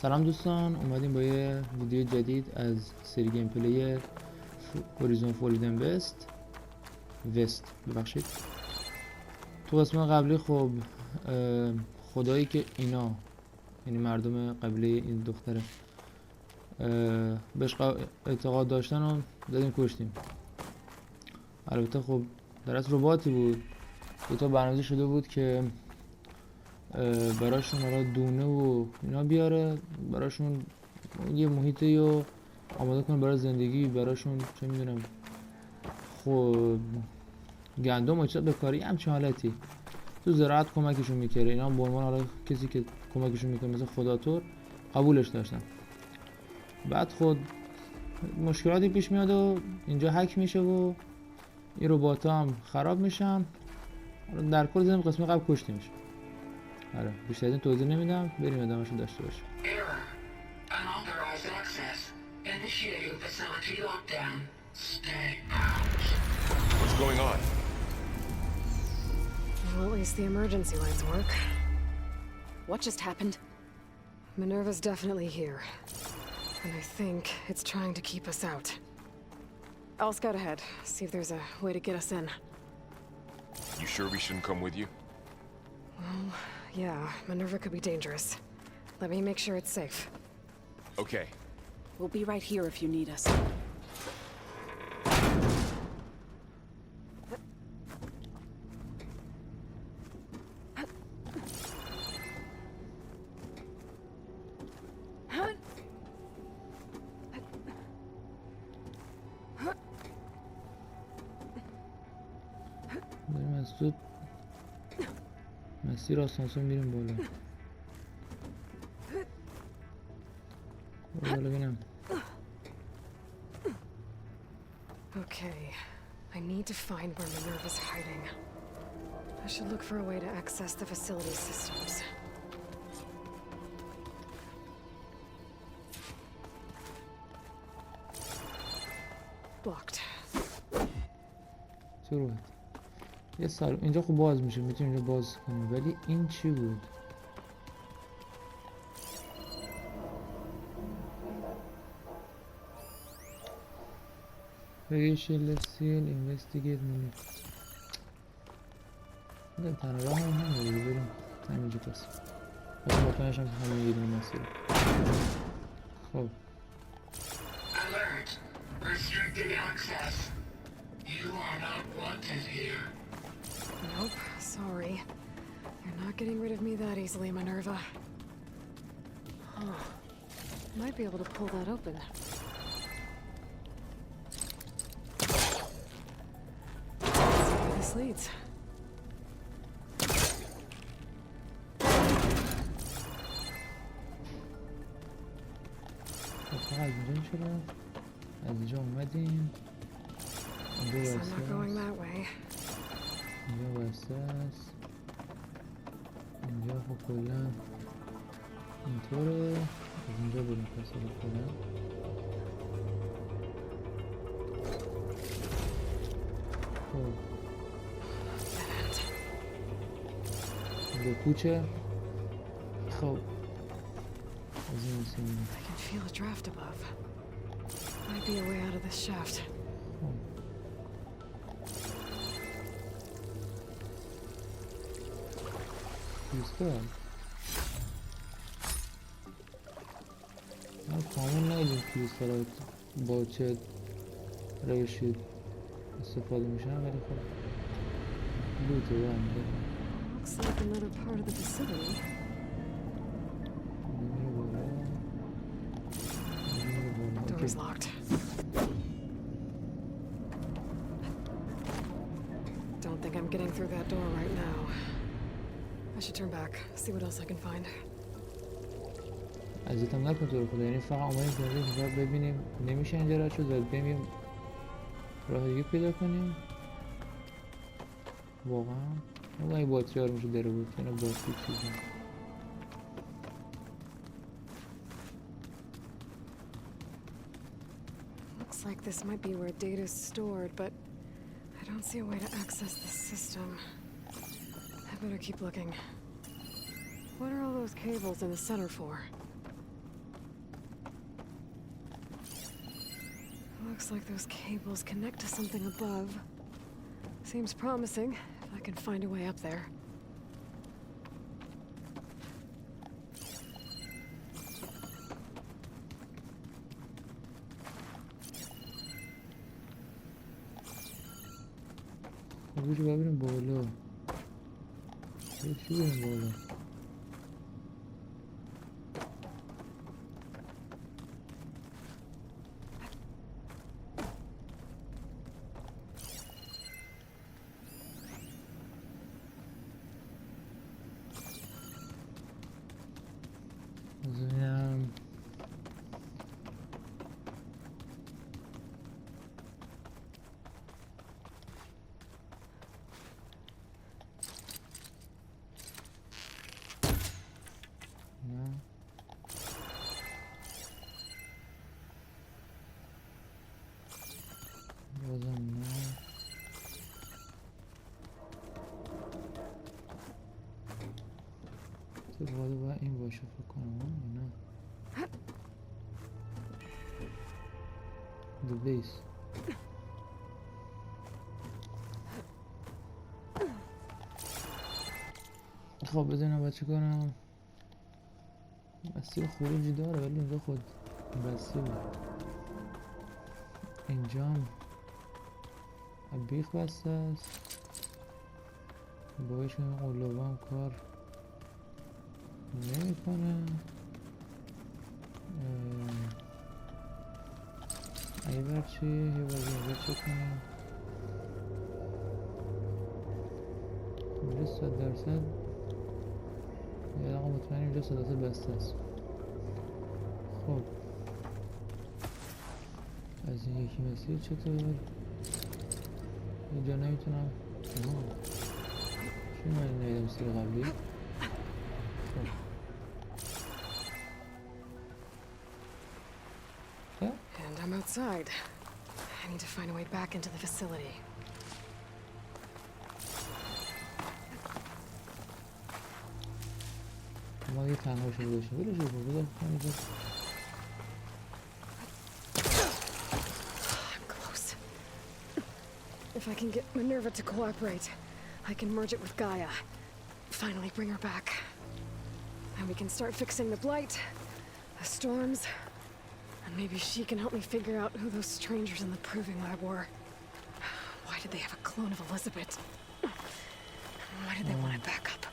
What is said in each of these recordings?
سلام دوستان، اومدیم با یه ویدیو جدید از سری گیم پلی هورایزون فوربیدن ببخشید. تو قسمت قبلی خب خدایی که اینا یعنی مردم قبیله این دختره بهش اعتقاد داشتن و دادیم کشتیم. البته خب در اصل رباتی بود. دوتا برنامه‌ریزی شده بود که براشون حالا دونه و اینا بیاره، براشون یه محیطی رو آماده کنه برای زندگی، براشون چه میدونم خب گندم و چیزا بکاری همچین حالتی تو زراعت کمکشون میکرد. اینا به عنوان حالا کسی که کمکشون میکنه مثل خداتور قبولش داشتن. بعد خود مشکلاتی پیش میاد و اینجا هک میشه و این ربات‌ها هم خراب میشن. در کل زدیم قسمت قبل کشته میشه. آره بیشتر از این توضیح نمیدم، بریم ادامه‌شو داشته باشیم. What's going on? Well, at least the emergency lights work. What just happened? Minerva's definitely here. And I think it's trying to keep us out. I'll scout ahead, see if there's a way to get us in. You sure we shouldn't come with you? Well, yeah, Minerva could be dangerous. Let me make sure it's safe. Okay. We'll be right here if you need us. بریم از تو مسیر آسانسور میریم بالا. بالا ببینم. Okay, I need to find where Minerva's hiding. I should look for a way to access the facility systems. Blocked. تو یه سال اینجا خوب باز میشه، میتونیم اینجا باز کنیم، ولی این چی بود؟ Facial seal investigate minute. نه تنها راه هم نمیده، بریم همینجا پس مطمئنش هم که همین یه دونه مسیره. خب Alert! Restricted access. You are not wanted here. Nope, sorry. You're not getting rid of me that easily, Minerva. Huh. Might be able to pull that open. Let's see where this leads. فقط اینجا میشه رفت. از اینجا اومدیم. اینجا I'm not going that way. اینجا واسه است. اینجا خب کلا اینطوره. از اینجا بریم پس کلا خب اینجا کوچه. خب از این میسیم. I can feel a draft above. Might be a way out of this shaft. دوستان ما کامل ندیدیم کریستالات با چه روشی استفاده میشن، ولی خب لوته برمیده. Looks like another part of the facility. Door's locked. Don't think I'm getting through that door right now. I should turn back, see what else I can find. عزیزم نکن تو رو خدا، یعنی فقط اومدیم زنده ببینیم نمیشه اینجا رد شد و بریم راه دیگه پیدا کنیم. واقعا اون این باتری ها رو میشه داره بود که اینا باتری چیزی. Looks like this might be where data's stored, but I don't see a way to access the system. I better keep looking. What are all those cables in the center for? Looks like those cables connect to something above. Seems promising if I can find a way up there. بگوشو ببینیم بالا. چی بریم بالا؟ بزنیم نه بازم نه باید باید این باشه فکر کنم نه The base خب بزنم باید چه کنم مسیر خروجی داره ولی اینجا خود بسته بود اینجام بیخ بسته است باید این قلوبه هم کار نمیکنه ای بر چی؟ یه باید اینجا چه کنم اینجا 100% یه آقا مطمئن اینجا 100% بسته است خب از این یکی مسیر چطور؟ اینجا نمیتونم چی من نیدم مسیر قبلی؟ And I'm outside. I need to find a way back into the facility. ما یه تنها شده باشیم بله جو بودم I'm close. If I can get Minerva to cooperate, I can merge it with Gaia. Finally bring her back. And we can start fixing the blight, the storms, and maybe she can help me figure out who those strangers in the proving lab were. Why did they have a clone of Elisabet? Why did they want it back up?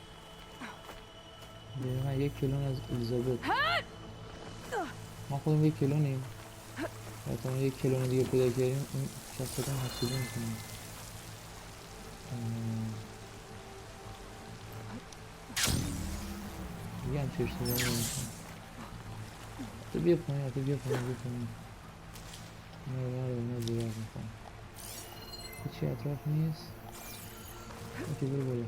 دقیقا یک کلون از الیزابت ما خودم یک کلونیم حتی یک کلون دیگه پیدا کردیم این شخصیت هم حسیده میکنیم دیگه هم چه اشتباه نمیکنم تو بیا پایین تو بیا پایین نه زیاد میکنم هیچی اطراف نیست اوکی برو بالا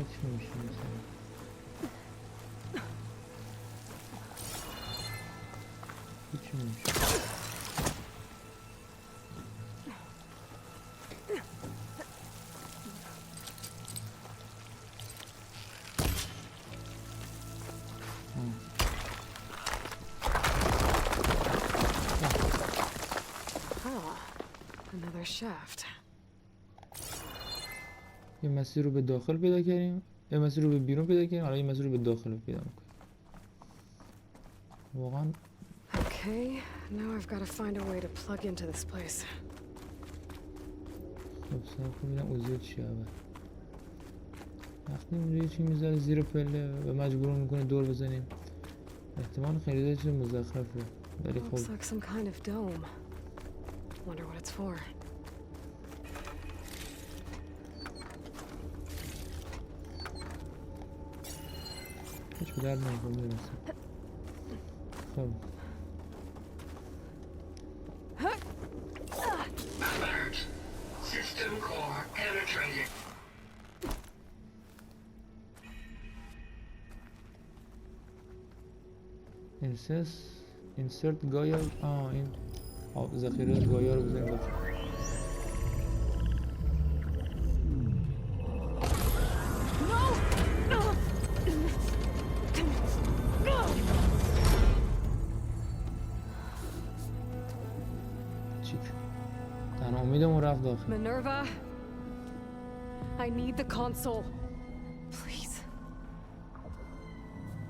چی میشه مثلا هیچی نمیشه Another shaft. یه مسیر رو به داخل پیدا کردیم یه مسیر رو به بیرون پیدا کردیم حالا یه مسیر رو به داخل پیدا میکنیم واقعا Okay, now I've got to find a way to plug into this place. خب صرف ببینم اوضاع چیه اول وقتی اینجا یه چی میذاره زیر پله و مجبور میکنه دور بزنیم احتمال خیلی چیز مزخرفه ولی خب Looks like some kind of dome. Wonder what it's for. هیچ به درد نمیخوام میرسه خب Alert. System core penetrated. insert گایا این ذخیره گایا رو بزنیم کوچیک. تنها امیدمون رفت داخل. Minerva, I need the console. Please.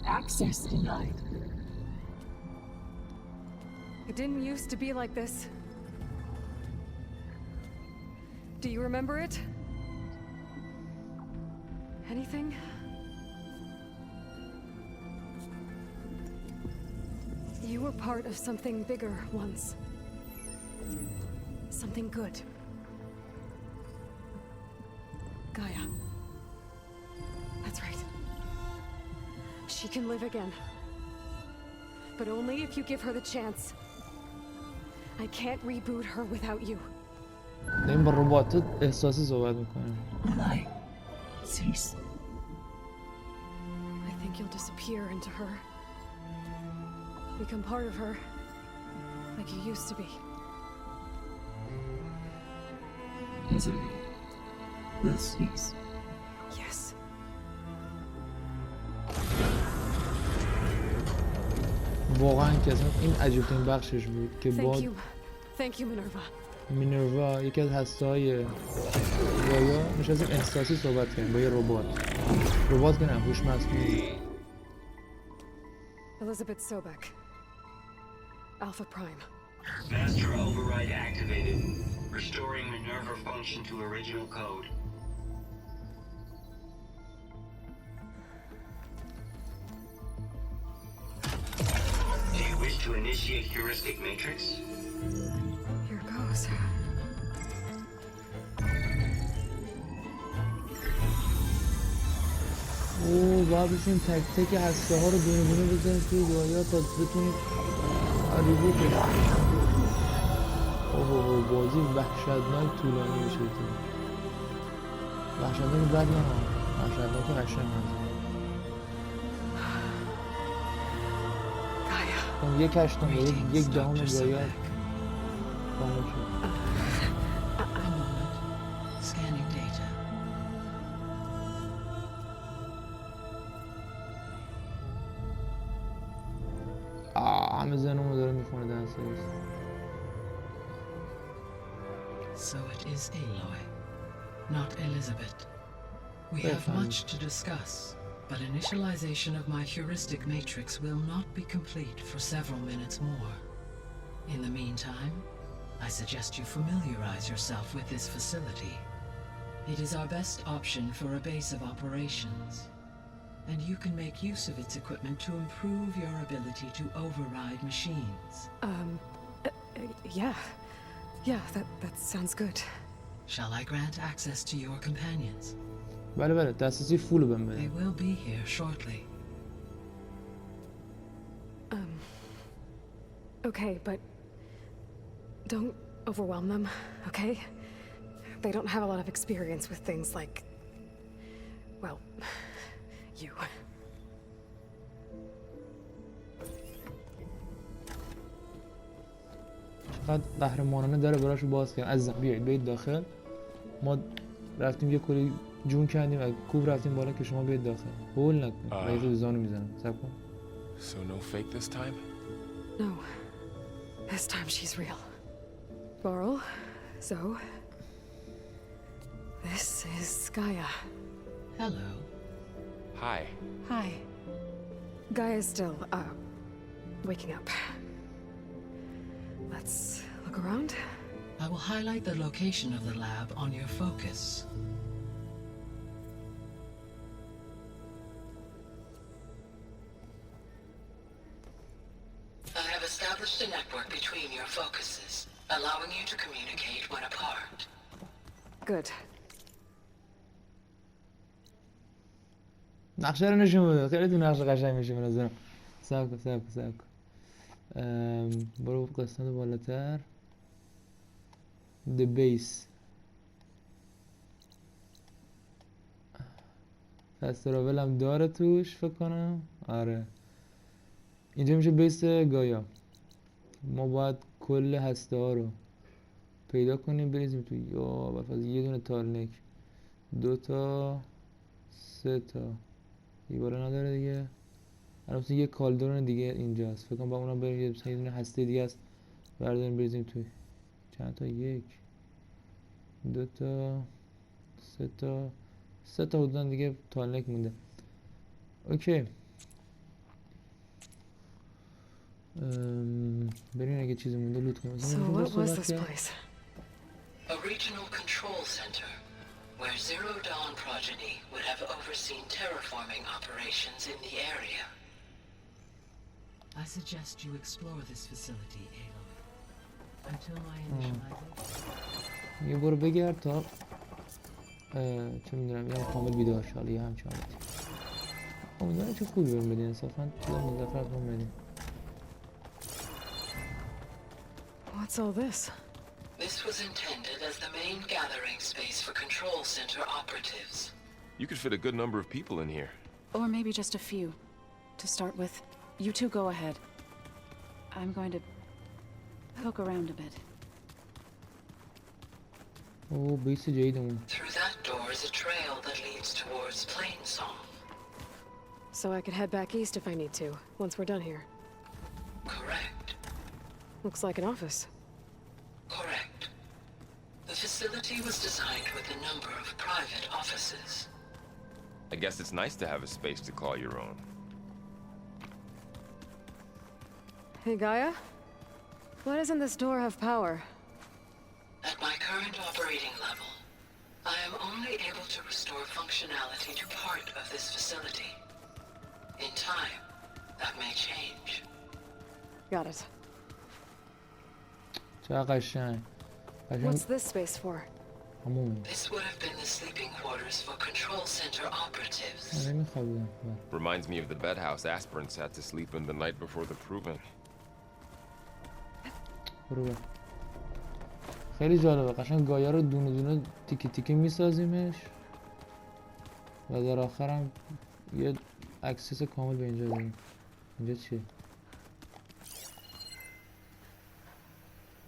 Access denied. It didn't used to be like this. Do you remember it? Anything? You were part of something bigger once. Something good. Gaia. That's right. She can live again. But only if you give her the chance. I can't reboot her without you. داریم با ربات احساسی صحبت میکنیم. Lie. Cease. I think you'll disappear into her. Become part of her. Like you used to be. Misery. Will cease. Yes. واقعا که اصلا این عجیب‌ترین بخشش بود که با Thank you. Thank you, Minerva. مینروا یکی از هسته‌های گایا نشستیم احساسی صحبت کردیم با یه ربات که نه هوش مصنوعی. Elisabet Sobeck. Alpha Prime. Master override activated. Restoring Minerva function to original code. Do you wish to initiate heuristic matrix? Here goes. باید بشیم تک تک هسته ها رو دونه دونه بزنیم توی گایا تا بتونیم ریبوت بشیم. اوه بازی وحشتناک طولانی میشه تو. وحشتناک بد نه ها، وحشتناک قشنگ هست. Gaia. یک هشتم یک دهم گایا کامل شد. A moment. Scanning data. همه ذهنمو داره میخونه در سرویس. So it is Aloy, not Elisabet. We have much to discuss, but initialization of my heuristic matrix will not be complete for several minutes more. In the meantime, I suggest you familiarize yourself with this facility. It is our best option for a base of operations, and you can make use of its equipment to improve your ability to override machines. Yeah. Yeah, that sounds good. Shall I grant access to your companions? بله دسترسی فول بهم They بده. will be here shortly. Okay, but don't overwhelm them, okay? They don't have a lot of experience with things like, well, you. چقدر قهرمانانه داره براشو باز کرد. عزیزم بیایید داخل. ما رفتیم یه کلی جون کردیم و کوب رفتیم بالا که شما بیاید داخل. هول نکن. رئیس زانو میزنم. صبر کن. So no fake this time? No. This time she's real. Laurel, Zoe. This is Gaia. Hello. Hi. Hi. Gaia's still, waking up. Let's look around. I will highlight the location of the lab on your focus. I have established a network between your focuses, allowing you to communicate when apart. Good. نقشه رو نشون بده. خیلی تو نقشه قشنگ میشه به نظرم. صبر کن. برو قسمت بالاتر. The base. پس تراول هم داره توش فکر کنم. آره. اینجا میشه بیس گایا. ما باید کل هسته ها رو پیدا کنیم بریزیم توی یا بفرض یه دونه تالنک 2 تا 3 تا دیواره نداره دیگه. البته یه کالدرون دیگه اینجاست. فکر کنم با اونم بریم یه دونه هسته دیگه است برداریم بریزیم توی. چند تا؟ 1 2 تا 3 تا 3 تا حدودا دیگه تالنک مونده. اوکی بریم اگه چیزی مونده لوت کنیم. So what was this place? A regional control center where Zero Dawn progeny would have overseen terraforming operations in the area. I suggest you explore this facility, Aloy, until my initialization. یه برو بگرد تا چه میدونم یه کامل بیدار شاله یه همچه حالتی. امیدوارم چه خوبی بریم بدین انصافا چیزا مزفر کنم بدین. What's all this? This was intended as the main gathering space for control center operatives. You could fit a good number of people in here. Or maybe just a few. To start with, you two go ahead. I'm going to poke around a bit. اوه بیس جدیدمون. Through that door is a trail that leads towards Plainsong. So I could head back east if I need to, once we're done here. Correct. Looks like an office. Correct. The facility was designed with a number of private offices. I guess it's nice to have a space to call your own. Hey, Gaia? Why doesn't this door have power? At my current operating level, I am only able to restore functionality to part of this facility. In time, that may change. Got it. چقدر قشنگ. What's this space for? همون. This would have been the sleeping quarters for control center operatives. نمیخوابیدم. Reminds me of the bedhouse aspirants had to sleep in the night before the proving. برو بر. خیلی جالبه. قشنگ گایا رو دونه دونه تیکه تیکه میسازیمش و در آخرم یه اکسس کامل به اینجا داریم. اینجا چیه؟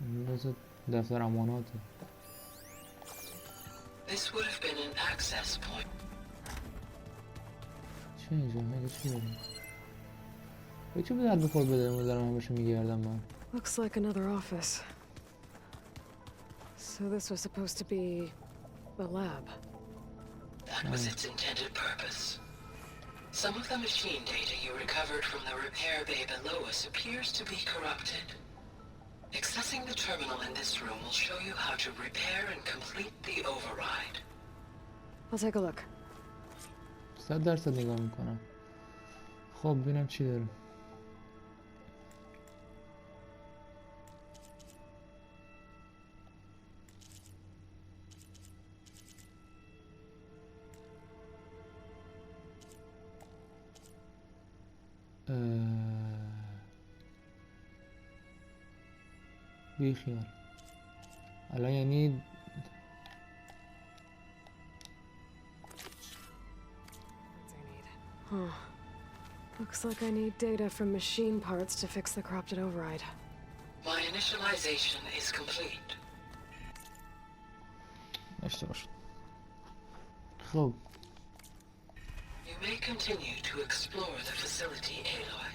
اینجا دفتر اماناته. This would have been an access point. چه اینجا؟ اینجا چی داریم؟ به چه به درد بخور بده دارم همشو میگردم من. Looks like another office. So this was supposed to be a lab. That was its intended purpose. Some of the machine data you recovered from the repair bay below us appears to be corrupted. Accessing the terminal in this room will show you how to repair and complete the override. I'll take a look. 100% نگاه میکنم. خب ببینم چی دارم. بی خیال الان یعنی Huh. Looks like I need data from machine parts to fix the corrupted override. My initialization is complete. اشتباه شد. خب You may continue to explore the facility, Aloy.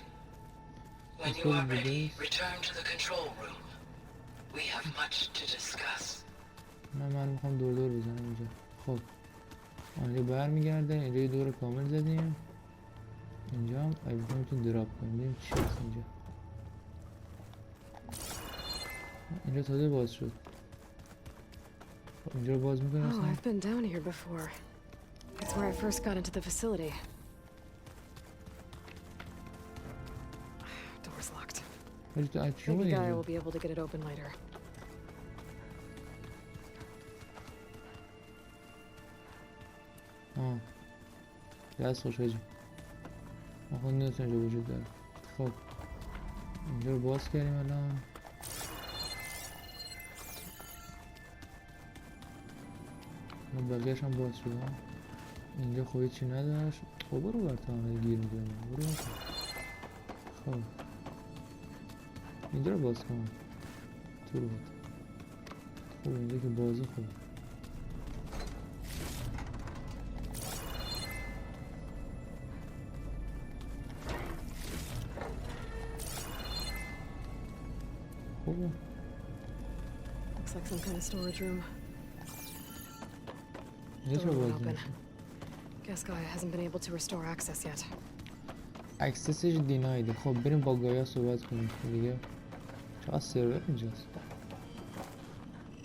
When you are ready, return to the control room. We have much to discuss. من میخوام دور دور بزنم اینجا. خب اینجا برمیگرده. اینجا یه دور کامل زدیم. اینجا هم اگه میتونیم دراپ کنیم. ببینیم چی هست اینجا. اینجا تازه باز شد. اینجا رو باز میکنیم Oh, اصلا. I've been down here before. It's where I first got into the facility. Door's locked. ولی تو از چی Maybe اومدی Gaia اینجا؟ will be able to get it open later. دست خوش هجی. من خود نیست اینجا وجود داره. خب اینجا رو باز کردیم الان. بقیه‌اش هم باز شد. اینجا خب چی نداشت. خب برو بر تمام گیر می‌کنم. برو. خب اینجا رو باز کنم. تو رو بود. خب اینجا که بازه خوب. خوبه. Looks like some kind of storage room. اینجا چرا Door باز won't open. نمیشه؟ Guess Gaia hasn't been able to restore access yet. اکسسش دینایده. خب بریم با گایا صحبت کنیم دیگه. چقدر سرور اینجاست.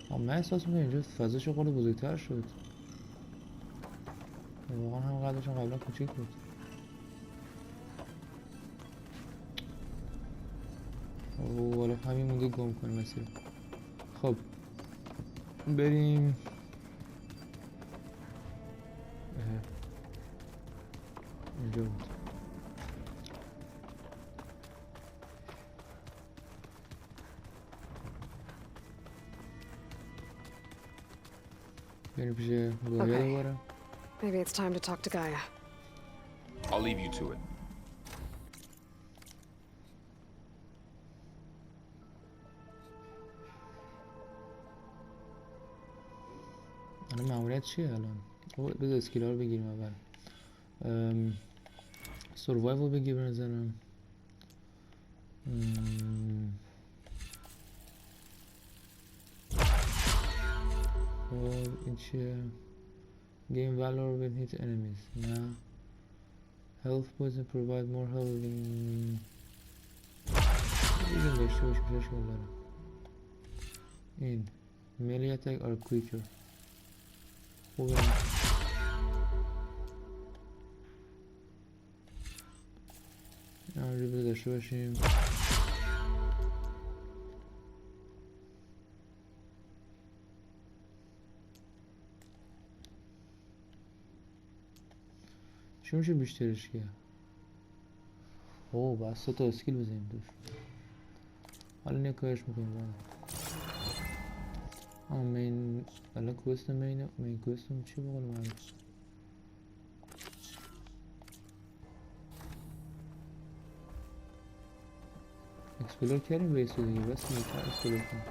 من احساس میکنم اینجا فضاش خورده بزرگتر شد. واقعا هم قدرشون قبلا کوچیک بود. اوه والا همین مونده گم کنیم مسیر. خب بریم. اینجا بود. بریم پیش گایا دوباره. Maybe it's time to talk to Gaia. I'll leave you to it. الان ماموریت چیه الان؟ بذار اسکیلا رو بگیریم اول. سروایو رو بگیر بنظرم. این چیه؟ Gain valor when hit enemies. نه. Health poison provide more health in... این داشته باش پیشش کن دارم. این melee attack are quicker. خوبه. ریبوت داشته باشیم. چی میشه بیشترش کرد؟ اوه باید 3 تا اسکیل بزنیم توش. حالا اینه کارش میکنیم باید. مین الان کوست مین کوستم چی بقول معروف؟ اکسپلور کردیم بیس رو دیگه بس میتونم اکسپلور کنیم.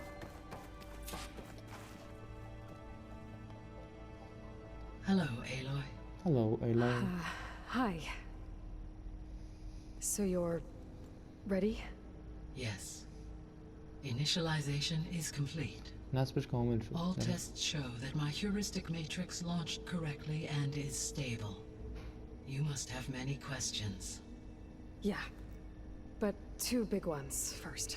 Hello, Aloy. Hello, Aloy. Hi. So you're ready? Yes. Initialization is complete. نصبش کامل شد. All tests show that my heuristic matrix launched correctly and is stable. You must have many questions. Yeah. But 2 big ones first.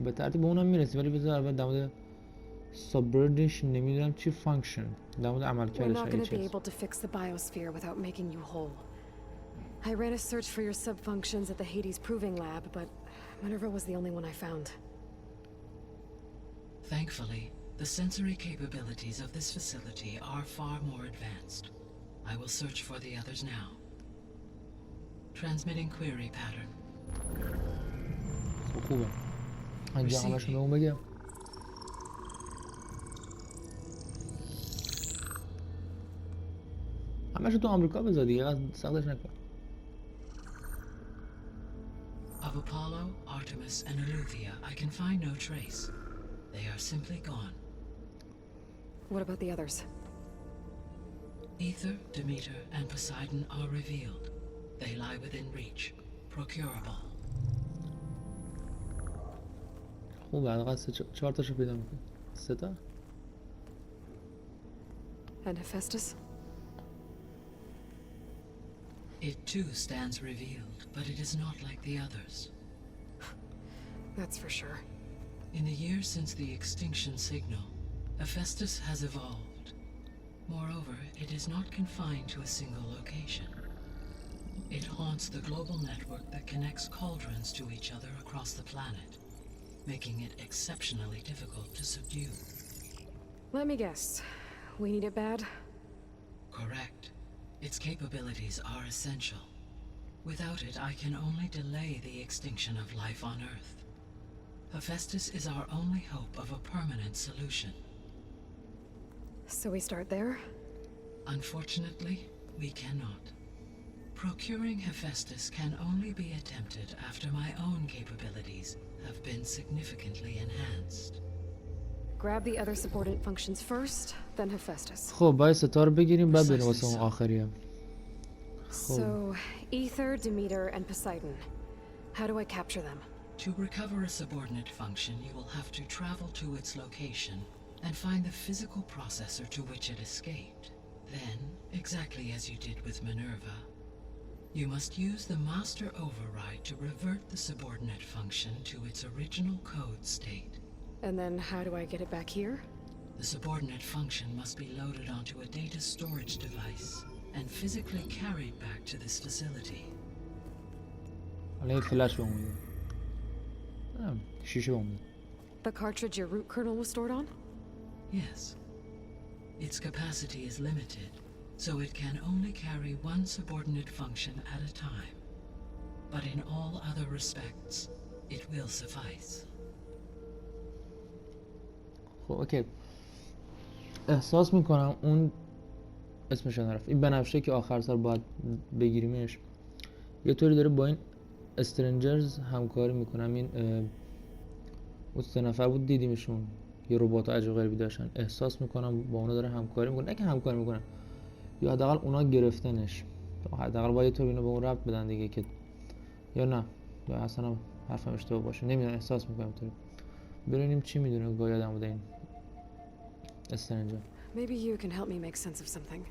به ترتیب اونم میرسی ولی بذار اول در مورد سابردش نمیدونم چی فانکشن در مورد We're عملکردش not هایی going to be چیست. able to fix the biosphere without making you whole. I ran a search for your subfunctions at the Hades Proving Lab, but Minerva was the only one I found. Thankfully, the sensory capabilities of this facility are far more advanced. I will search for the others now. Transmitting query pattern. خوبه. اینجا همشون به اون بگم. همشون تو آمریکا بذار دیگه سختش نکن. Of Apollo, Artemis, and Eleuthia, I can find no trace. They are simply gone. What about the others? Ether, Demeter, and Poseidon are revealed. They lie within reach. Procurable. خوبه الان 4 تاشو پیدا میکنی. 3 تا؟ And Hephaestus? It too stands revealed, but it is not like the others. That's for sure. In the years since the extinction signal, Hephaestus has evolved. Moreover, it is not confined to a single location. It haunts the global network that connects cauldrons to each other across the planet, making it exceptionally difficult to subdue. Let me guess. We need it bad? Correct. Its capabilities are essential. Without it, I can only delay the extinction of life on Earth. Hephaestus is our only hope of a permanent solution. So we start there? Unfortunately, we cannot. Procuring Hephaestus can only be attempted after my own capabilities have been significantly enhanced. Grab the other subordinate functions first, then Hephaestus. خب باید 3 تا رو بگیریم بعد بریم واسه اون آخری هم. So, Ether, Demeter, and Poseidon. How do I capture them? To recover a subordinate function, you will have to travel to its location and find the physical processor to which it escaped. Then, exactly as you did with Minerva, you must use the master override to revert the subordinate function to its original code state. And then how do I get it back here? The subordinate function must be loaded onto a data storage device and physically carried back to this facility. حالا یه فلش بمونه. شیشه بمونه. The cartridge your root kernel was stored on? Yes. Its capacity is limited, so it can only carry one subordinate function at a time. But in all other respects, it will suffice. خب اوکی. احساس میکنم اون اسمش نرفت. این بنفشه که آخر سر باید بگیریمش. یه طوری داره با این استرنجرز همکاری میکنم. این اون 3 نفر بود دیدیمشون. یه ربات عجیب غریبی داشتن. احساس میکنم با اونا داره همکاری میکنه. نه که همکاری میکنن. یا حداقل اونا گرفتنش. حداقل باید یه طور اینو به اون ربط بدن دیگه که یا نه. یا اصلا حرفم اشتباه باشه. نمیدونم احساس میکنم طوری. ببینیم چی میدونه گایا در مورد این استرنجر. Maybe you can help me make sense of something.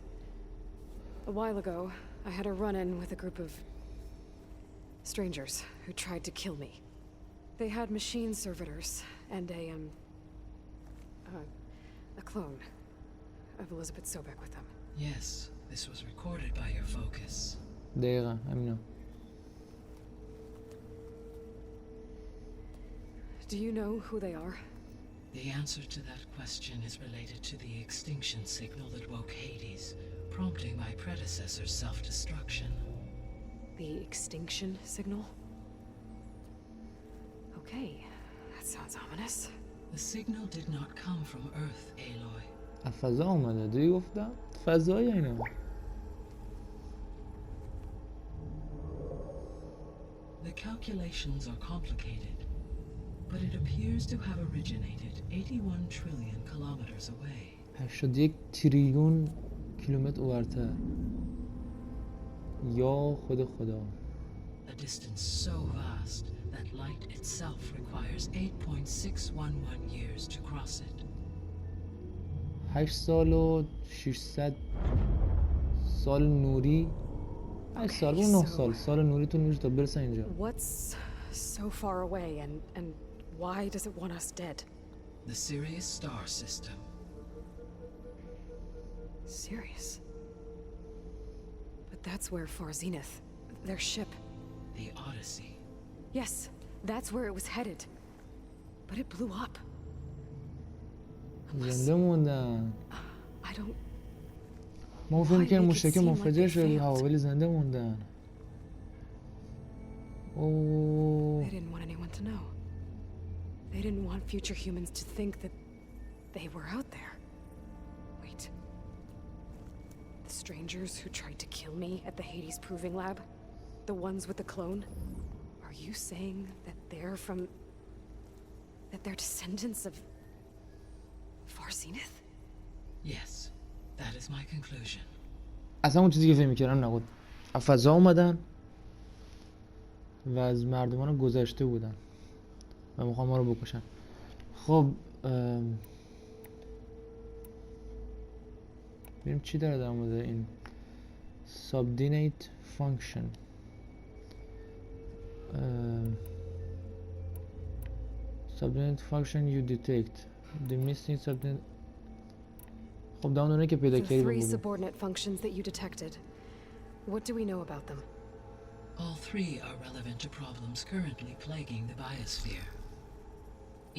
A while ago, I had a run-in with a group of strangers who tried to kill me. They had machine servitors and a clone of Elisabet Sobeck with them. Yes, this was recorded by your focus. دقیقا همینو. Do you know who they are? The answer to that question is related to the extinction signal that woke Hades, prompting my predecessor's self-destruction. The extinction signal? Okay, that sounds ominous. The signal did not come from Earth, Aloy. از فضا اومده. دیگه گفتم فضایی اینا. The calculations are complicated, but it appears to have originated 81 trillion kilometers away. 81 تریلیون کیلومتر اورتر. یا خدا. A distance so vast that light itself requires 8.611 years to cross it. 8 سال و 600 سال نوری. 8 سال و 9 سال. سال نوری تو میشه تا برسه اینجا. What's so far away and why does it want us dead? The Sirius star system. Sirius? But that's where Far Zenith, their ship. The Odyssey. Yes, that's where it was headed. But it blew up. زنده موندن. I don't... ما فکر کنیم make it مشترک seem like منفجر they شده failed. ولی زنده موندن. اوه. They didn't want anyone to know. They didn't want future humans to think that they were out there. Wait. The strangers who tried to kill me at the Hades Proving Lab? The ones with the clone? Are you saying that they're from... that they're descendants of... Far Zenith? Yes, that is my conclusion. اصلا اون چیزی که فکر می‌کردم نبود. از فضا اومدن و از مردمان گذشته بودن و میخوام ما رو بکشن. خب ببینیم چی داره در مورد این subordinate function. Subordinate function you detect the missing subordinate. خب در اونه که پیدا The کردی three بگو. subordinate functions that you detected. What do we know about them? All three are relevant to problems currently plaguing the biosphere.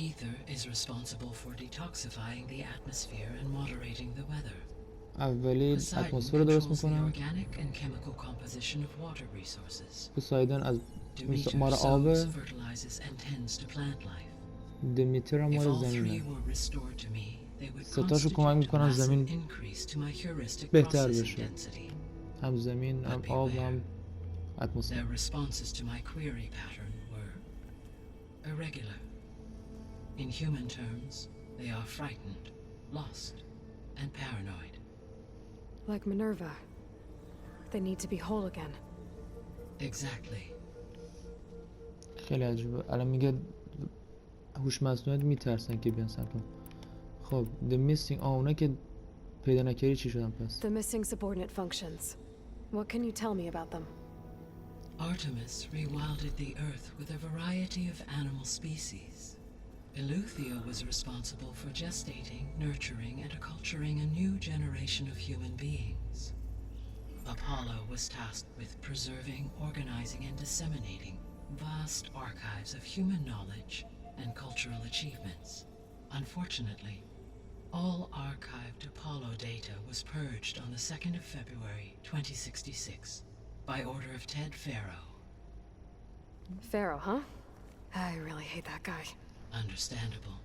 Ether is responsible for detoxifying the atmosphere and moderating the weather. اولی Poseidon اتمسفر رو درست controls the میکنن. organic and chemical composition of water resources. پوسایدن از Demeter مال sows, آب. fertilizes, and tends to plant life. دمیتر هم If مال all three زمینه. were restored to me, they would ستاشو کمک constitute a میکنن massive زمین increase to my heuristic بهتر processing بشه. density. هم زمین هم آب هم اتمسفر. Their responses to my query pattern were irregular. In human terms, they are frightened, lost, and paranoid. Like Minerva. they need to be whole again. Exactly. خیلی عجیبه. الان میگه هوش مصنوعی میترسن که بیان سمت. خب the missing اونا که پیدا نکردی چی شدن پس؟ The missing subordinate functions. What can you tell me about them? Artemis rewilded the Earth with a variety of animal species. Eleuthia was responsible for gestating, nurturing, and acculturing a new generation of human beings. Apollo was tasked with preserving, organizing, and disseminating vast archives of human knowledge and cultural achievements. Unfortunately, all archived Apollo data was purged on the 2nd of February 2066 by order of Ted Faro. Pharaoh, huh? I really hate that guy. Understandable.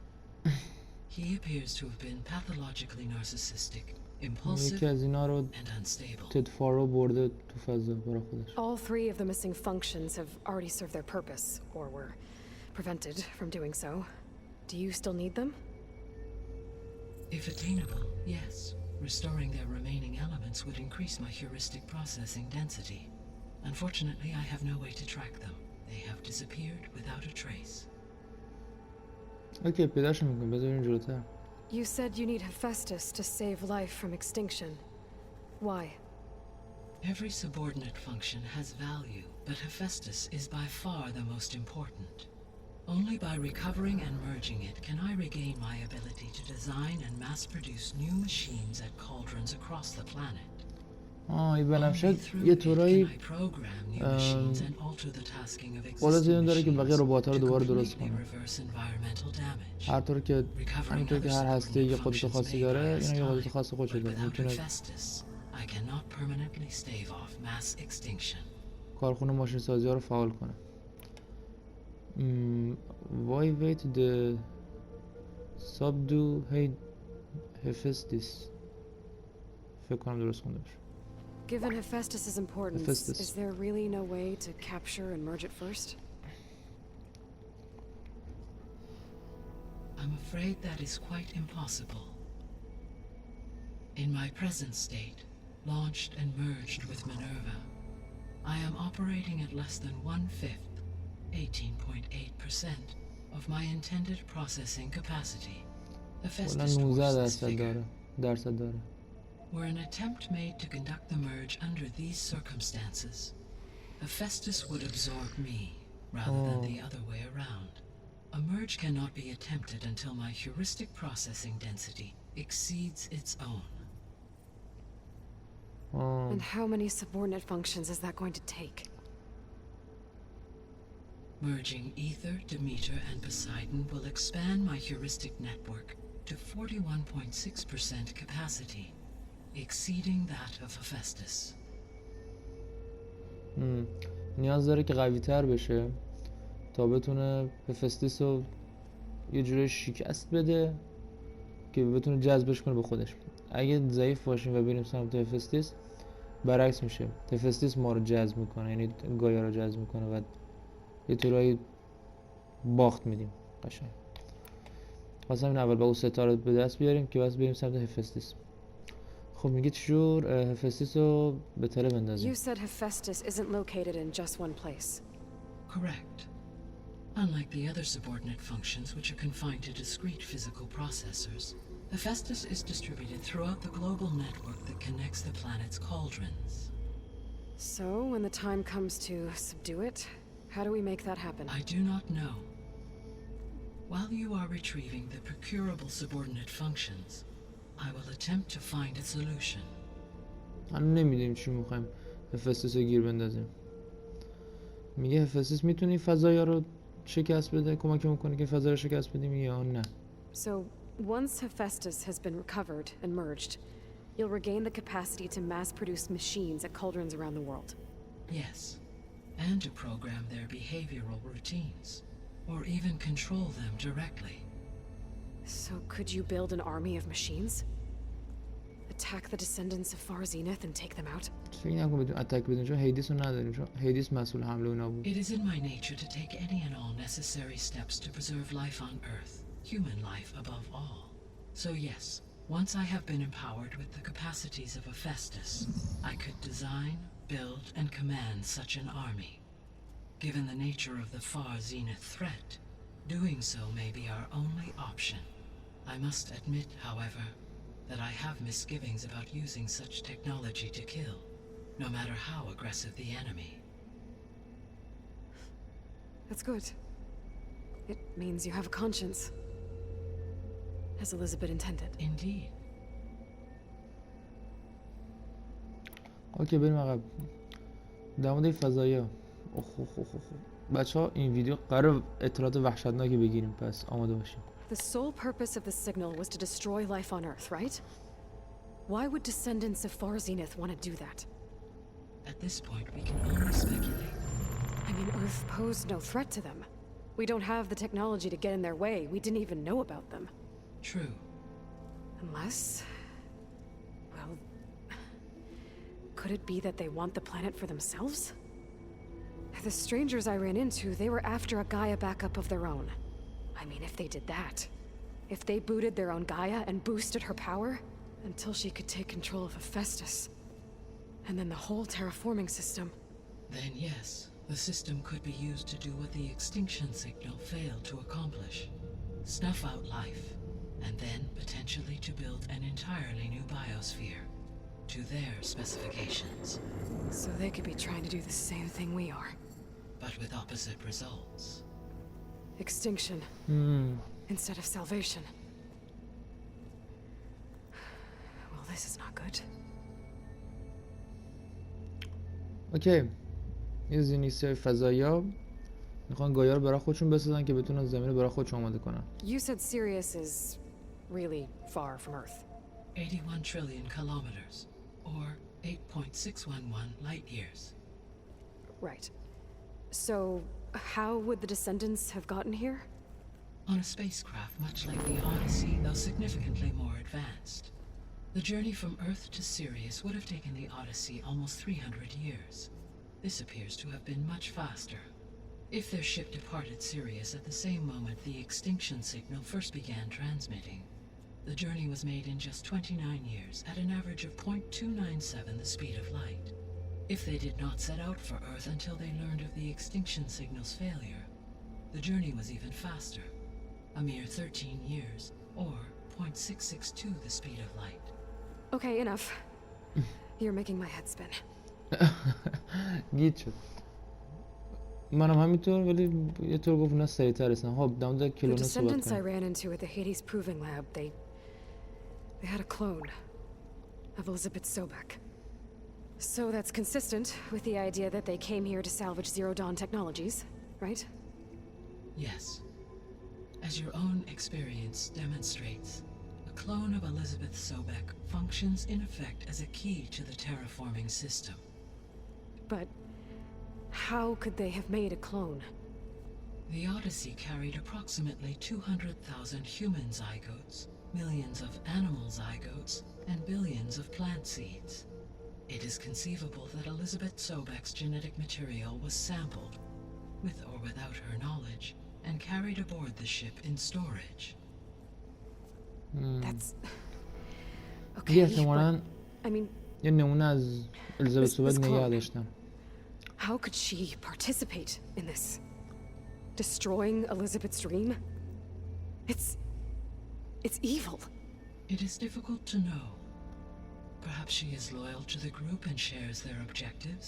He appears to have been pathologically narcissistic, impulsive, یکی از اینا رو and unstable. تد فارو برده تو فضا برای خودش. All three of the missing functions have already served their purpose, or were prevented from doing so. Do you still need them? If attainable, yes. Restoring their remaining elements would increase my heuristic processing density. Unfortunately, I have no way to track them. They have disappeared without a trace. اوکی پیداش میکنم بذارین جلوتر. You said you need Hephaestus to save life from extinction. Why? Every subordinate function has value, but Hephaestus is by far the most important. Only by recovering and merging it can I regain my ability to design and mass-produce new machines at cauldrons across the planet. این بنفشه Only through یه it طورایی can I program new machines and alter the tasking of قدرت existing اینو داره که بقیه machines ربات‌ها رو to دوباره درست completely کنه. reverse environmental damage. هر طور که Recovering همینطور که other هر هسته یه subordinate قدرت functions خاصی may داره buy us اینا یه قدرت time, خاص خودش but داره. without میتونه Hephaestus, I cannot permanently stave off mass extinction. کارخونه ماشین سازی ها رو فعال کنه. Why wait the subdue Hephaestus فکر کنم درست خونده باشه. Given Hephaestus's importance, Hephaestus. is there really no way to capture and merge it first? I'm afraid that is quite impossible. In my present state, launched and merged with Minerva, I am operating at less than 1/5, 18.8% of my intended processing capacity. کلا Hephaestus dwarfs this 19% figure. درصد داره. Were an attempt made to conduct the merge under these circumstances, Hephaestus would absorb me rather than the other way around. A merge cannot be attempted until my heuristic processing density exceeds its own. And how many subordinate functions is that going to take? Merging Ether, Demeter, and Poseidon will expand my heuristic network to 41.6% capacity, exceeding that of Hephaestus. نیاز داره که قوی تر بشه تا بتونه هفستیس رو یه جوری شکست بده که بتونه جذبش کنه به خودش. اگه ضعیف باشیم و بریم سمت هفستیس برعکس میشه، هفستیس ما رو جذب میکنه، یعنی گایا رو جذب میکنه و یه طورایی باخت میدیم قشنگ. واسه همین اول با اون ستاره به دست بیاریم که بس بریم سمت هفستیس. خب میگه چجور هفستیس رو به تله بندازیم؟ You said Hephaestus isn't located in just one place. Correct. Unlike the other subordinate functions which are confined to discrete physical processors, Hephaestus is distributed throughout the global network that connects the planet's cauldrons. So, when the time comes to subdue it, how do we make that happen? I do not know. While you are retrieving the procurable subordinate functions, I will attempt to find a solution. هنوز نمیدونیم چی میخوایم هفستیس رو گیر بندازیم. میگه هفستیس میتونی فضایا رو شکست بده، کمک میکنه که فضا رو شکست بدیم یا نه؟ So, once Hephaestus has been recovered and merged, you'll regain the capacity to mass-produce machines at cauldrons around the world. Yes, and to program their behavioral routines, or even control them directly. So, could you build an army of machines? Attack the descendants of Far Zenith and take them out? فکر نکنم بدون اتک بدیم چون هیدیس رو نداریم، چون هیدیس مسئول حمله اونا بود. It is in my nature to take any and all necessary steps to preserve life on Earth, human life above all. So yes, once I have been empowered with the capacities of Hephaestus, I could design, build and command such an army. Given the nature of the far zenith threat, doing so may be our only option. I must admit, however, that I have misgivings about using such technology to kill, no matter how aggressive the enemy. That's good. It means you have a conscience. As Elisabet intended. Indeed. اوکی بریم عقب. در مورد فضایا. بچه‌ها این ویدیو قرار اطلاعات وحشتناکی بگیریم، پس آماده باشیم. The sole purpose of the signal was to destroy life on Earth, right? Why would descendants of Far Zenith want to do that? At this point, we can only speculate. I mean, Earth posed no threat to them. We don't have the technology to get in their way. We didn't even know about them. True. Unless... well... could it be that they want the planet for themselves? The strangers I ran into, they were after a Gaia backup of their own. I mean, if they did that, if they booted their own Gaia and boosted her power, until she could take control of Hephaestus, and then the whole terraforming system. Then yes, the system could be used to do what the extinction signal failed to accomplish. Snuff out life, and then potentially to build an entirely new biosphere, to their specifications. So they could be trying to do the same thing we are. But with opposite results. Extinction. Instead of salvation. Well, this is not good. اوکی. یه زینیستی فضایا میخوان گایا رو برای خودشون بسازن که بتونن زمین رو برای خودشون آماده کنن. You said Sirius is really far from Earth. 81 trillion kilometers, or 8.611 light years. Right. So, how would the descendants have gotten here? On a spacecraft much like the Odyssey, though significantly more advanced. The journey from Earth to Sirius would have taken the Odyssey almost 300 years. This appears to have been much faster. If their ship departed Sirius at the same moment the extinction signal first began transmitting, the journey was made in just 29 years at an average of 0.297 the speed of light. If they did not set out for Earth until they learned of the extinction signal's failure, the journey was even faster, a mere 13 years, or 0.662 the speed of light. Okay, enough. You're making my head spin. گیت شد. منم همینطور، ولی یه طور گفت اونا سریع‌تر رسن. خب در مورد The کلونه صحبت descendants I کنیم. ran into at the Hades Proving Lab, they had a clone of Elisabet Sobeck. So that's consistent with the idea that they came here to salvage Zero Dawn technologies, right? Yes. As your own experience demonstrates, a clone of Elisabet Sobeck functions in effect as a key to the terraforming system. But how could they have made a clone? The Odyssey carried approximately 200,000 human zygotes, millions of animal zygotes, and billions of plant seeds. It is conceivable that Elisabet Sobeck's genetic material was sampled, with or without her knowledge, and carried aboard the ship in storage. That's... یه okay, احتمالاً but, I mean, یه نمونه از الیزابت This صوبک نگه clone. داشتم. how could she participate in this? Destroying Elisabet's dream? It's evil. It is difficult to know. Perhaps she is loyal to the group and shares their objectives.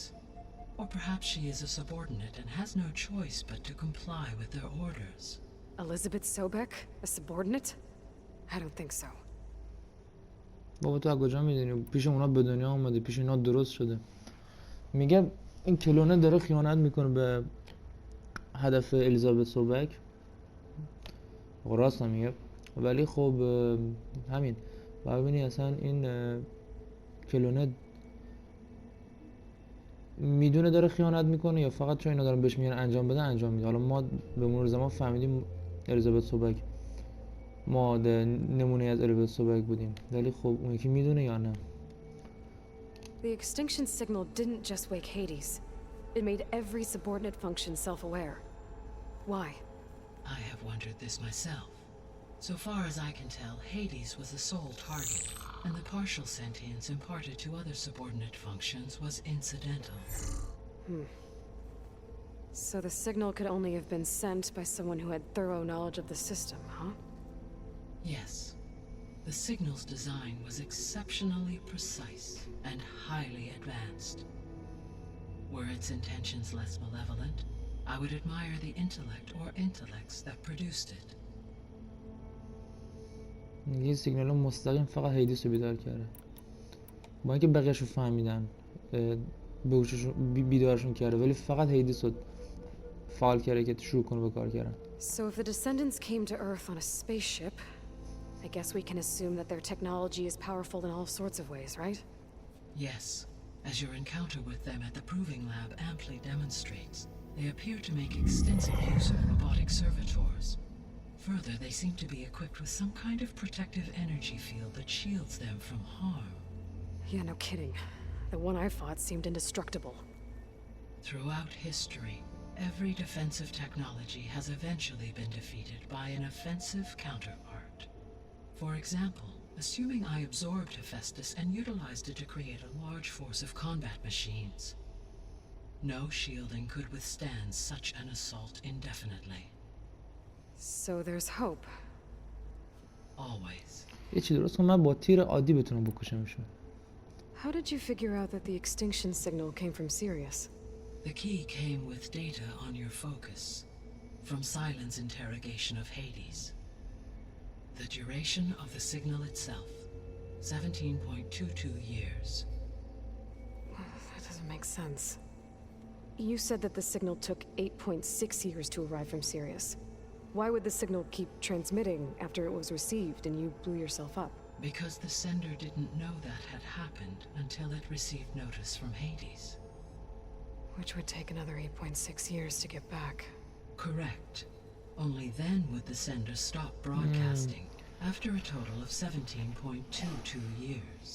Or perhaps she is a subordinate and has no choice but to comply with their orders. Elisabet Sobeck, a subordinate? I don't think so. بابا تو از کجا میدونی؟ پیش اونا به دنیا اومده، پیش اینا درست شده. میگه این کلونه داره خیانت میکنه به هدف الیزابت صوبک. راست میگه. ولی خب همین ببینی اصلا این کلونه میدونه داره خیانت میکنه یا فقط چون اینا دارن بهش میگن انجام بده انجام میده. حالا ما به مرور زمان فهمیدیم الیزابت صوبک ما نمونه از الیزابت صوبک بودیم، ولی خب اون یکی میدونه یا نه؟ The extinction signal didn't just wake Hades. It made every subordinate function self-aware. Why? I have wondered this myself. So far as I can tell, Hades was the sole target, and the partial sentience imparted to other subordinate functions was incidental. So the signal could only have been sent by someone who had thorough knowledge of the system, huh? Yes. The signal's design was exceptionally precise and highly advanced. Were its intentions less malevolent, I would admire the intellect or intellects that produced it. یه سیگنال مستقیم فقط هیدیس رو بیدار کرده، با اینکه بقیه‌شو فهمیدن بیدارشون کرده، ولی فقط هیدیس رو فعال کرده که شروع کنه به کار کردن. So if the descendants came to Earth on a spaceship, I guess we can assume that their technology is powerful in all sorts of ways, right? Yes, as your encounter with them at the Proving Lab amply demonstrates, they appear to make extensive use of robotic servitors. Further, they seem to be equipped with some kind of protective energy field that shields them from harm. Yeah, no kidding. The one I fought seemed indestructible. Throughout history, every defensive technology has eventually been defeated by an offensive counterpart. For example, assuming I absorbed Hephaestus and utilized it to create a large force of combat machines. No shielding could withstand such an assault indefinitely. So there's hope. Always. یه چی درست کنم من با تیر عادی بتونم بکشمشون. How did you figure out that the extinction signal came from Sirius? The key came with data on your focus, from Silent's interrogation of Hades. The duration of the signal itself, 17.22 years. That doesn't make sense. You said that the signal took 8.6 years to arrive from Sirius. Why would the signal keep transmitting after it was received and you blew yourself up? Because the sender didn't know that had happened until it received notice from Hades. Which would take another 8.6 years to get back. Correct. Only then would the sender stop broadcasting after a total of 17.22 years.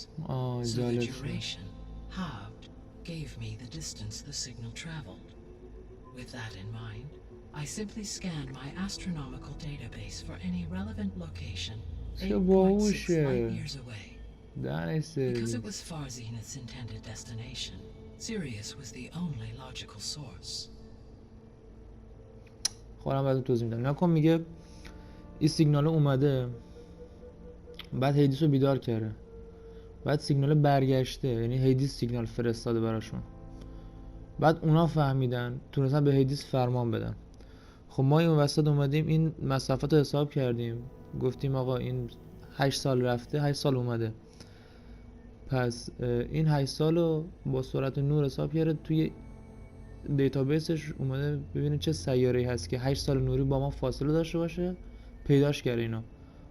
So the duration, halved, gave me the distance the signal traveled. With that in mind, I simply scanned my astronomical database for any relevant location 8.6 light years away. Because it was far Zenith's intended destination, Sirius was the only logical source. خودم بعد توضیح میدم. نکن میگه این سیگنال اومده، بعد هیدیس رو بیدار کرده، بعد سیگنال برگشته، یعنی هیدیس سیگنال فرستاده براشون، بعد اونا فهمیدن تونستن به هیدیس فرمان بدن. خب ما این وسط اومدیم این مسافت رو حساب کردیم، گفتیم آقا این 8 سال رفته 8 سال اومده، پس این 8 سال رو با سرعت نور حساب کرده، توی دیتابیسش اومده ببینه چه سیاره‌ای هست که 8 سال نوری با ما فاصله داشته باشه، پیداش کرده اینا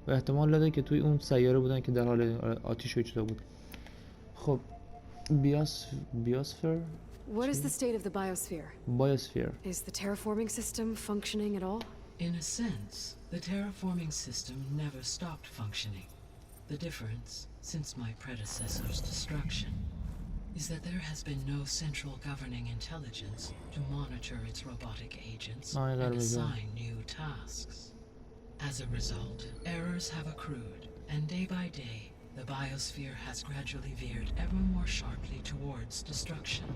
و احتمال داده که توی اون سیاره بودن که در حال آتیش و چیزا بود. خب بیوسفر What is the state of the biosphere? Biosphere. Is the terraforming system functioning at all? In a sense, the terraforming system never stopped functioning. The difference, since my predecessor's destruction, is that there has been no central governing intelligence to monitor its robotic agents and assign new tasks. As a result, errors have accrued, and day by day, the biosphere has gradually veered ever more sharply towards destruction.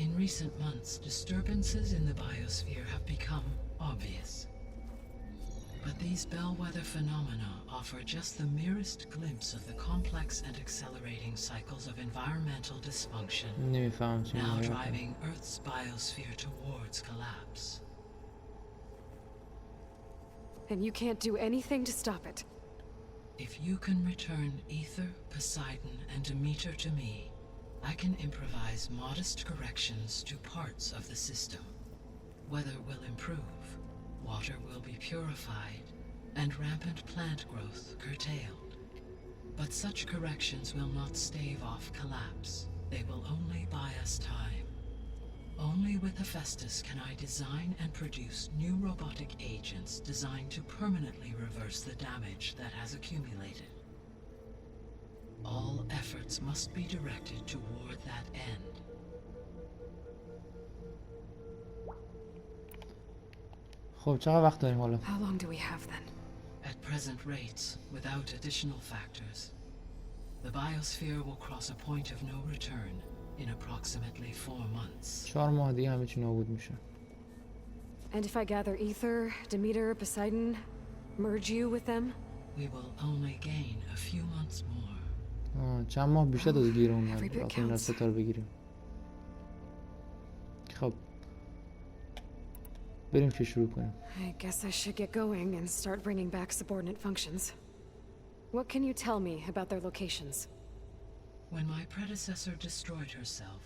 In recent months, disturbances in the biosphere have become obvious. But these bellwether phenomena offer just the merest glimpse of the complex and accelerating cycles of environmental dysfunction, now driving Earth's biosphere towards collapse. And you can't do anything to stop it? If you can return Ether, Poseidon, and Demeter to me, I can improvise modest corrections to parts of the system. Weather will improve, water will be purified, and rampant plant growth curtailed. But such corrections will not stave off collapse. They will only buy us time. Only with Hephaestus can I design and produce new robotic agents designed to permanently reverse the damage that has accumulated. All efforts must be directed toward that end. خب چقدر وقت داریم حالا؟ How long do we have then? At present rates, without additional factors, The biosphere will cross a point of no return in approximately 4 months. 4 ماه دیگه همه چی نابود میشه. And if I gather Ether, Demeter, Poseidon, merge you with them? We will only gain a few months more. چند ماه بیشتر داده گیر اومد Every bit وقتی این counts. ستاره بگیریم. خب بریم که شروع کنیم. I guess I should get going and start bringing back subordinate functions. What can you tell me about their locations? When my predecessor destroyed herself,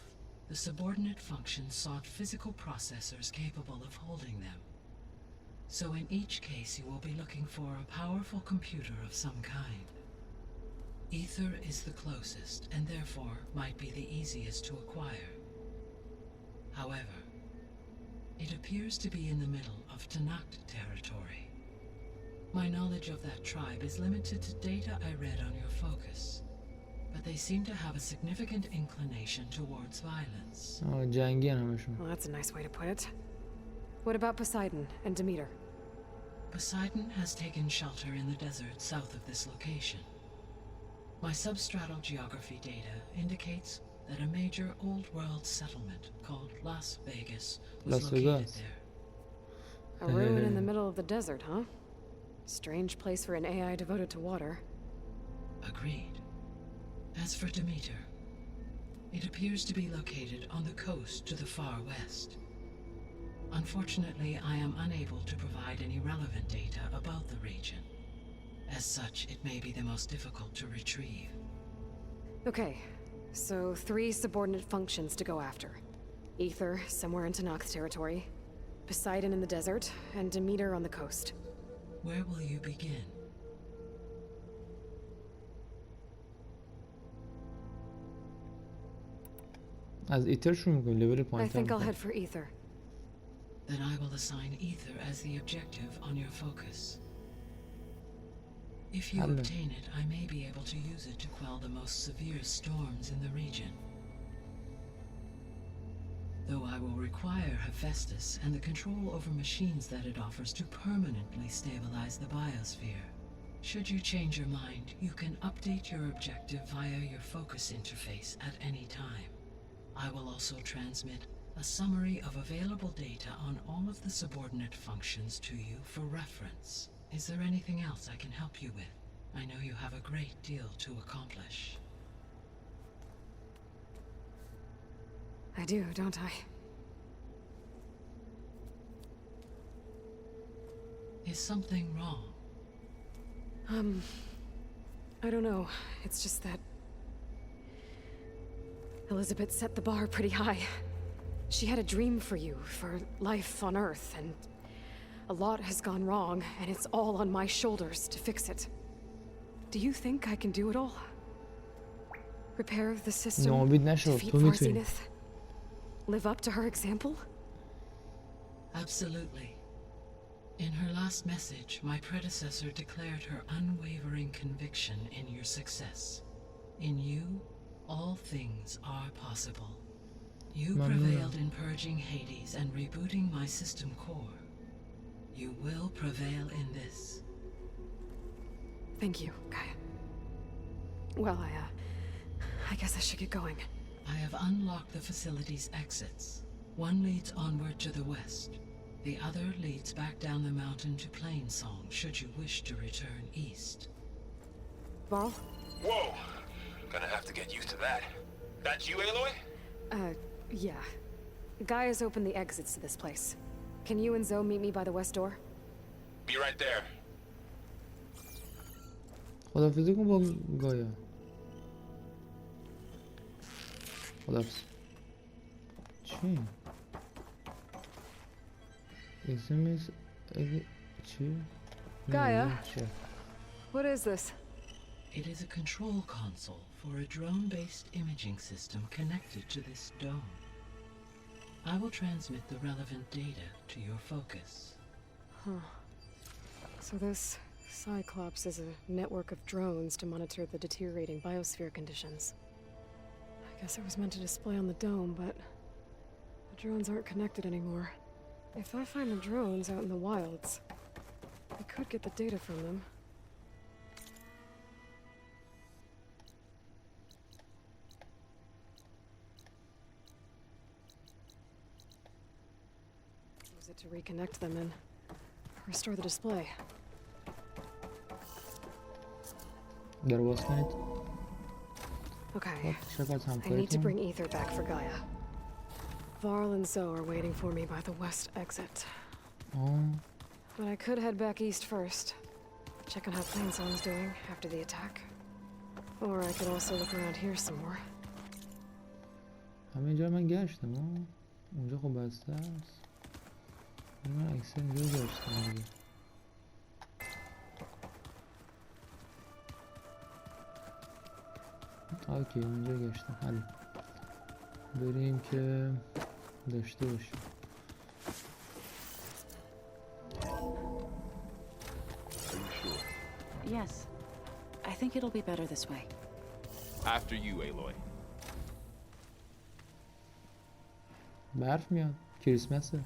the subordinate functions sought physical processors capable of holding them. So in each case you will be looking for a powerful computer of some kind. Ether is the closest and therefore might be the easiest to acquire. However, it appears to be in the middle of Tanakh territory. My knowledge of that tribe is limited to data I read on your focus, but they seem to have a significant inclination towards violence. جنگی همشون. Well, that's a nice way to put it. What about Poseidon and Demeter? Poseidon has taken shelter in the desert south of this location. My substratal geography data indicates that a major old world settlement called Las Vegas was Las located Vegas. there. A ruin in the middle of the desert, huh? Strange place for an AI devoted to water. Agreed. As for Demeter, it appears to be located on the coast to the far west. Unfortunately, I am unable to provide any relevant data about the region. As such, it may be the most difficult to retrieve. Okay, so 3 subordinate functions to go after. Ether, somewhere in Tanakh territory. Poseidon in the desert, and Demeter on the coast. Where will you begin? از ایتر شروع میکنیم لول I پایین think I'll head for Ether. Then I will assign Ether as the objective on your focus. If you Hello. obtain it, I may be able to use it to quell the most severe storms in the region. Though I will require Hephaestus and the control over machines that it offers to permanently stabilize the biosphere. Should you change your mind, you can update your objective via your focus interface at any time. I will also transmit a summary of available data on all of the subordinate functions to you for reference. Is there anything else I can help you with? I know you have a great deal to accomplish. I do, don't I? Is something wrong? I don't know. It's just that Elisabet set the bar pretty high. She had a dream for you, for life on Earth, and a lot has gone wrong, and it's all on my shoulders to fix it. Do you think I can do it all? Repair the system, ناامید نشو defeat تو Far میتونی. Zenith, live up to her example? Absolutely. In her last message, my predecessor declared her unwavering conviction in your success. In you, all things are possible. You prevailed in purging Hades and rebooting my system core. You will prevail in this. Thank you, Gaia. Well, I guess I should get going. I have unlocked the facility's exits. One leads onward to the west. The other leads back down the mountain to Plainsong, should you wish to return east. Varl? Whoa! Gonna have to get used to that. That's you, Aloy? Yeah. Gaia's opened the exits to this place. Can you and Zoe meet me by the west door? Be right there. خداحافظی کن با گایا. خداحافظ. چی؟ اسمس چی؟ Gaia? چی؟ What is this? It is a control console for a drone-based imaging system connected to this dome. I will transmit the relevant data to your focus. So this Cyclops is a network of drones to monitor the deteriorating biosphere conditions. I guess it was meant to display on the dome, but the drones aren't connected anymore. If I find the drones out in the wilds, I could get the data from them. Use it to reconnect them and restore the display. در باز کنید. Okay. شکایت I need to همکاریتون. bring ether back for Gaia. Varl and Zoe are waiting for me by the west exit. But I could head back east first. Check on how Plainsong's doing after the attack. Or I could also look around here some more. همینجا من گشتم اونجا خب بسته است. من اکثر اینجا گشتم دیگه. اوکی اونجا گشتم. حالا بریم که داشته باشیم. Yes. I think it'll be better this way. After you, Aloy. برف میاد. کریسمسه.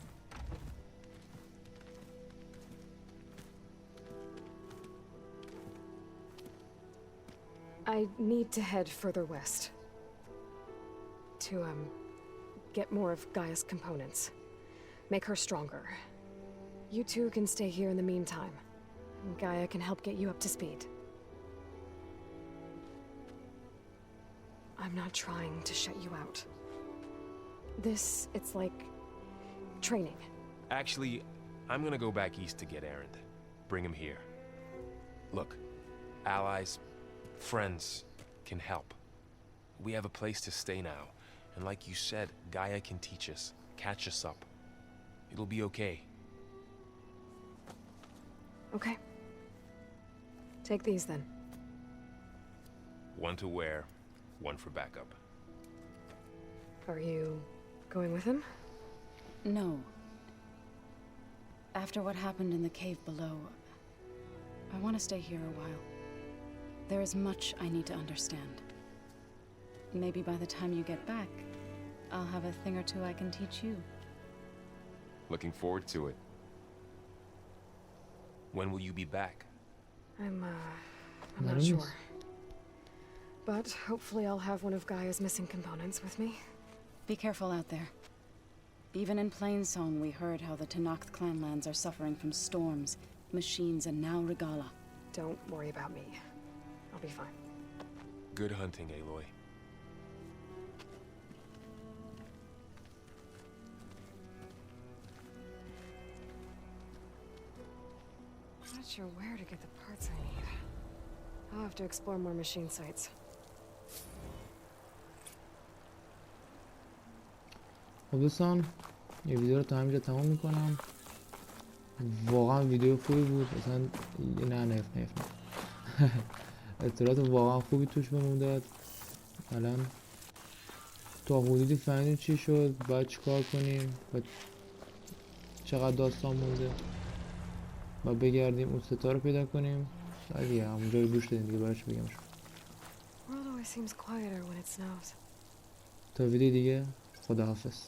I need to head further west. To, get more of Gaia's components. Make her stronger. You two can stay here in the meantime. Gaia can help get you up to speed. I'm not trying to shut you out. It's like training. Actually, I'm gonna go back east to get Erend. Bring him here. Look, allies, friends can help. We have a place to stay now. And like you said, Gaia can teach us, catch us up. It'll be okay. Okay. Take these then. One to wear, one for backup. Are you going with him? No. After what happened in the cave below, I want to stay here a while. There is much I need to understand. Maybe by the time you get back, I'll have a thing or two I can teach you. Looking forward to it. When will you be back? I'm not sure. But hopefully I'll have one of Gaia's missing components with me. Be careful out there. Even in Plainsong, we heard how the Tenakth clanlands are suffering from storms, machines, and now Regala. Don't worry about me. I'll be fine. Good hunting, Aloy. Not sure where to get the parts I need. I'll have to explore more machine sites. خب دوستان یه ویدیو رو تا همینجا تمام میکنم. واقعا ویدیو خوبی بود. اصلا نه اطلاعات واقعا خوبی توش بهمون داد. الان تا حدودی فهمیدیم چی شد، باید چیکار کنیم و چقدر داستان مونده و بگردیم اون ستا رو پیدا کنیم. دیگه همونجا رو گوش دادیم دیگه، برای چی بگم شما. World always seems quieter when it snows. تا ویدیو دیگه، خداحافظ.